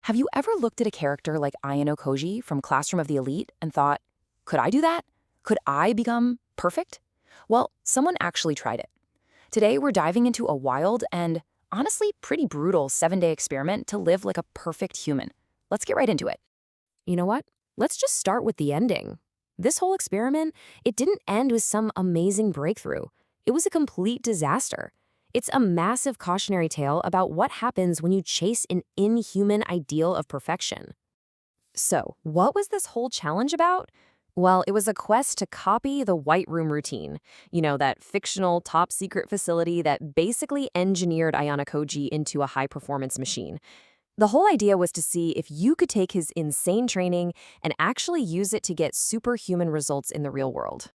Have you ever looked at a character like Ayanokoji from Classroom of the Elite and thought, could I do that? Could I become perfect? Well, someone actually tried it. Today, we're diving into a wild and, honestly, pretty brutal 7-day experiment to live like a perfect human. Let's get right into it. You know what? Let's just start with the ending. This whole experiment, it didn't end with some amazing breakthrough. It was a complete disaster. It's a massive cautionary tale about what happens when you chase an inhuman ideal of perfection. So, what was this whole challenge about? Well, it was a quest to copy the White Room routine. You know, that fictional top-secret facility that basically engineered Ayanokoji into a high-performance machine. The whole idea was to see if you could take his insane training and actually use it to get superhuman results in the real world.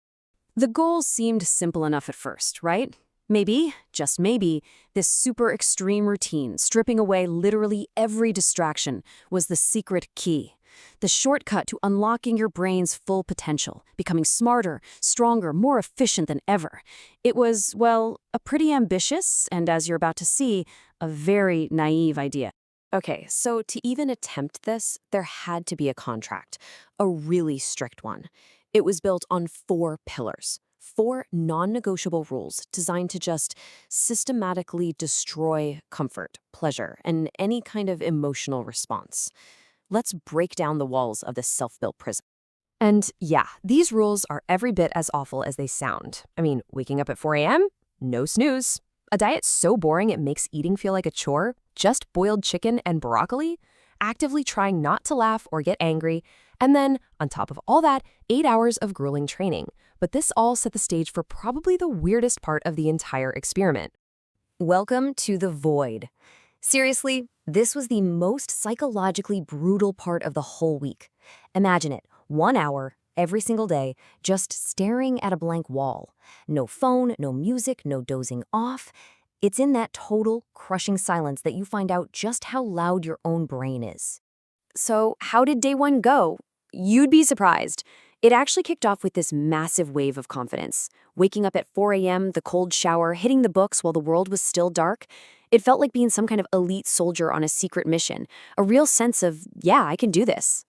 The goals seemed simple enough at first, right? Maybe, just maybe, this super extreme routine, stripping away literally every distraction, was the secret key. The shortcut to unlocking your brain's full potential, becoming smarter, stronger, more efficient than ever. It was, well, a pretty ambitious, and as you're about to see, a very naive idea. Okay, so to even attempt this, there had to be a contract, a really strict one. It was built on 4 pillars, 4 non-negotiable rules designed to just systematically destroy comfort, pleasure, and any kind of emotional response. Let's break down the walls of this self-built prison. And yeah, these rules are every bit as awful as they sound. I mean, waking up at 4 a.m.? No snooze. A diet so boring it makes eating feel like a chore? Just boiled chicken and broccoli? Actively trying not to laugh or get angry. And then, on top of all that, 8 hours of grueling training. But this all set the stage for probably the weirdest part of the entire experiment. Welcome to the void. Seriously, this was the most psychologically brutal part of the whole week. Imagine it, 1 hour, every single day, just staring at a blank wall. No phone, no music, no dozing off. It's in that total, crushing silence that you find out just how loud your own brain is. So, how did day 1 go? You'd be surprised. It actually kicked off with this massive wave of confidence. Waking up at 4 a.m., the cold shower, hitting the books while the world was still dark. It felt like being some kind of elite soldier on a secret mission. A real sense of, yeah, I can do this.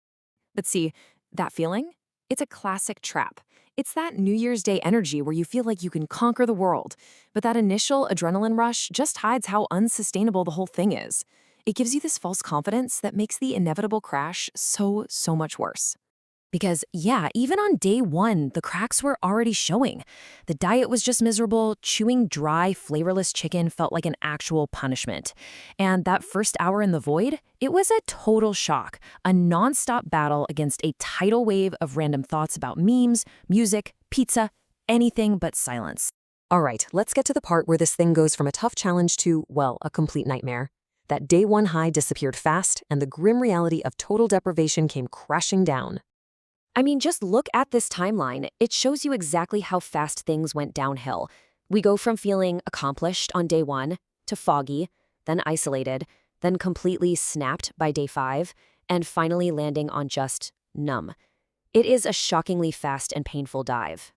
But see, that feeling? It's a classic trap. It's that New Year's Day energy where you feel like you can conquer the world. But that initial adrenaline rush just hides how unsustainable the whole thing is. It gives you this false confidence that makes the inevitable crash so much worse. Because, yeah, even on day 1, the cracks were already showing. The diet was just miserable. Chewing dry, flavorless chicken felt like an actual punishment. And that first hour in the void, it was a total shock. A nonstop battle against a tidal wave of random thoughts about memes, music, pizza, anything but silence. All right, let's get to the part where this thing goes from a tough challenge to, well, a complete nightmare. That day 1 high disappeared fast, and the grim reality of total deprivation came crashing down. I mean, just look at this timeline. It shows you exactly how fast things went downhill. We go from feeling accomplished on day 1 to foggy, then isolated, then completely snapped by day 5, and finally landing on just numb. It is a shockingly fast and painful dive.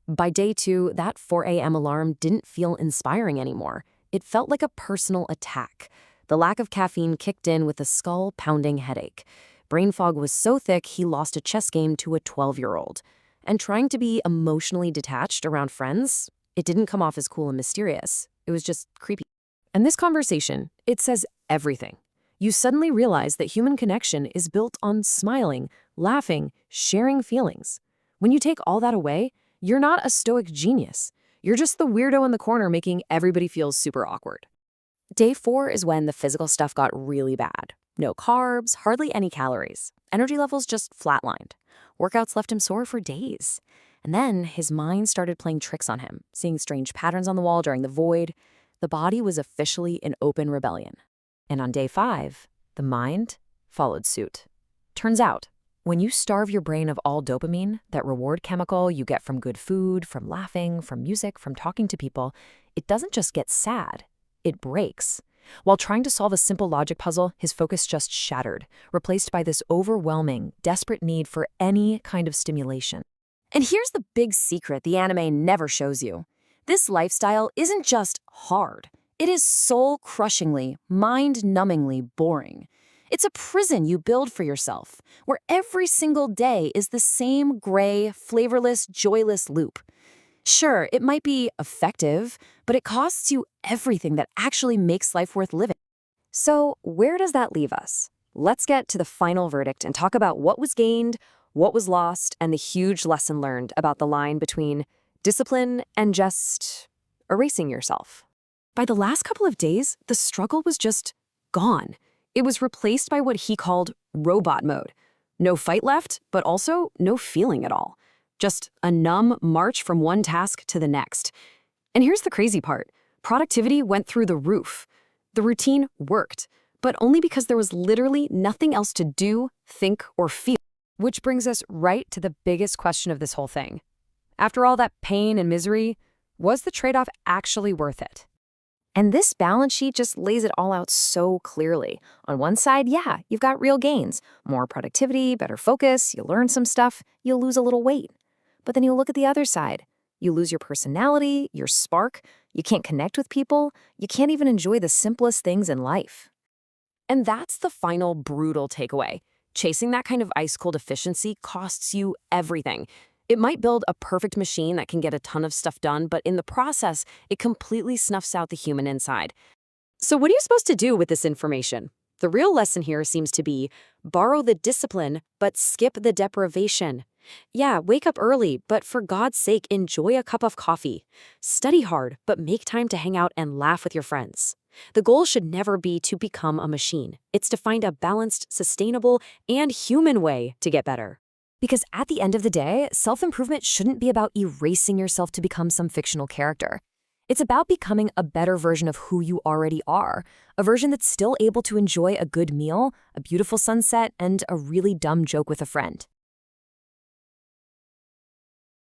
By day 2, that 4 a.m. alarm didn't feel inspiring anymore. It felt like a personal attack. The lack of caffeine kicked in with a skull-pounding headache. Brain fog was so thick he lost a chess game to a 12-year-old. And trying to be emotionally detached around friends, it didn't come off as cool and mysterious. It was just creepy. And this conversation, it says everything. You suddenly realize that human connection is built on smiling, laughing, sharing feelings. When you take all that away, you're not a stoic genius. You're just the weirdo in the corner making everybody feel super awkward. Day 4 is when the physical stuff got really bad. No carbs, hardly any calories. Energy levels just flatlined. Workouts left him sore for days. And then his mind started playing tricks on him, seeing strange patterns on the wall during the void. The body was officially in open rebellion. And on day 5, the mind followed suit. Turns out, when you starve your brain of all dopamine, that reward chemical you get from good food, from laughing, from music, from talking to people, it doesn't just get sad, it breaks. While trying to solve a simple logic puzzle, his focus just shattered, replaced by this overwhelming, desperate need for any kind of stimulation. And here's the big secret the anime never shows you. This lifestyle isn't just hard. It is soul-crushingly, mind-numbingly boring. It's a prison you build for yourself, where every single day is the same gray, flavorless, joyless loop. Sure, it might be effective, but it costs you everything that actually makes life worth living. So, where does that leave us? Let's get to the final verdict and talk about what was gained, what was lost, and the huge lesson learned about the line between discipline and just erasing yourself. By the last couple of days, the struggle was just gone. It was replaced by what he called robot mode. No fight left, but also no feeling at all. Just a numb march from one task to the next. And here's the crazy part. Productivity went through the roof. The routine worked, but only because there was literally nothing else to do, think, or feel. Which brings us right to the biggest question of this whole thing. After all that pain and misery, was the trade-off actually worth it? And this balance sheet just lays it all out so clearly. On one side, yeah, you've got real gains. More productivity, better focus, you learn some stuff, you'll lose a little weight. But then you look at the other side. You lose your personality, your spark, you can't connect with people, you can't even enjoy the simplest things in life. And that's the final brutal takeaway. Chasing that kind of ice-cold efficiency costs you everything. It might build a perfect machine that can get a ton of stuff done, but in the process, it completely snuffs out the human inside. So what are you supposed to do with this information? The real lesson here seems to be borrow the discipline, but skip the deprivation. Yeah, wake up early, but for God's sake, enjoy a cup of coffee. Study hard, but make time to hang out and laugh with your friends. The goal should never be to become a machine. It's to find a balanced, sustainable, and human way to get better. Because at the end of the day, self-improvement shouldn't be about erasing yourself to become some fictional character. It's about becoming a better version of who you already are, a version that's still able to enjoy a good meal, a beautiful sunset, and a really dumb joke with a friend.